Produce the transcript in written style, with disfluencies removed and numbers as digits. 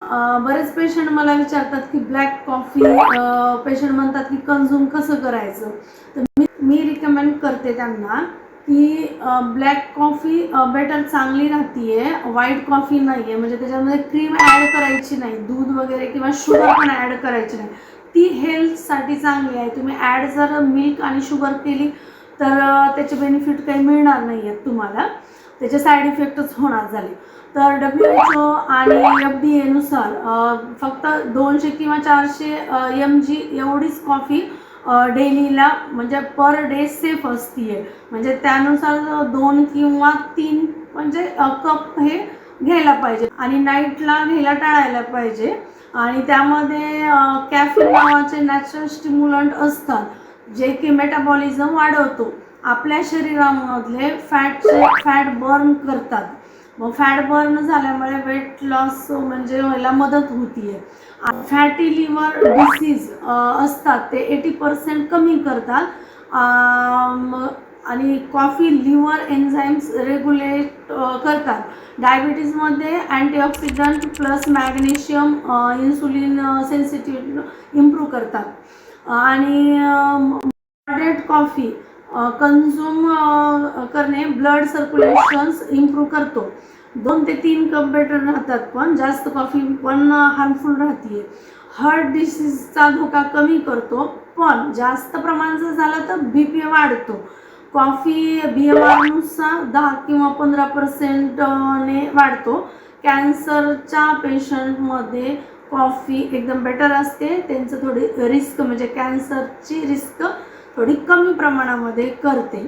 बरेच पेशंट मला विचारतात की ब्लॅक कॉफी पेशंट म्हणतात की कंझ्युम कसं करायचं. तर मी रिकमेंड करते त्यांना की ब्लॅक कॉफी बेटर चांगली राहतीये, व्हाईट कॉफी नाही आहे. म्हणजे त्याच्यामध्ये क्रीम ॲड करायची नाही, दूध वगैरे किंवा शुगर पण ॲड करायची नाही. ती हेल्थसाठी चांगली आहे. तुम्ही ॲड जर मिल्क आणि शुगर केली तर त्याचे बेनिफिट काही मिळणार नाही आहेत तुम्हाला, त्याचे साईड इफेक्टच होणार झाले. तर WHO आणि FDA नुसार फक्त 200 किंवा 400 mg एवढीच कॉफी डेलीला म्हणजे पर डे सेफ असते. म्हणजे त्यानुसार 2 किंवा 3 म्हणजे कप हे घ्यायला पाहिजे आणि नाईटला घ्यायला टाळायला पाहिजे. आणि त्यामध्ये कॅफीन नावाचे नॅचरल स्टिम्युलंट असतात जे की मेटाबॉलिझम वाढवतो, आपल्या शरीरामधले फॅट बर्न करतात. मग फॅट बर्न झाल्यामुळे वेट लॉस म्हणजे व्हायला मदत होतीये. फॅटी लिव्हर डिसीज असतात ते 80% कमी करतात. आणि कॉफी लिव्हर एन्झाईम्स रेग्युलेट करतात. डायबिटीजमध्ये antioxidant plus magnesium insulin sensitivity improve करतात. आणि मॉडरेट कॉफी कंझ्युम करणे ब्लड सर्क्युलेशन्स इम्प्रूव्ह करतो. 2 ते 3 कप बेटर राहतात, पण जास्त कॉफी पण हार्मफुल राहते. हार्ट डिसीजचा धोका कमी करतो, पण जास्त प्रमाण जर झालं तर BP वाढतो. कॉफी BMR नुसार 10 किंवा 15% ने वाढतो. कॅन्सरच्या पेशंटमध्ये कॉफी एकदम बेटर असते. त्यांचं थोडी रिस्क म्हणजे कॅन्सरची रिस्क थोडी कमी प्रमाणामध्ये करते.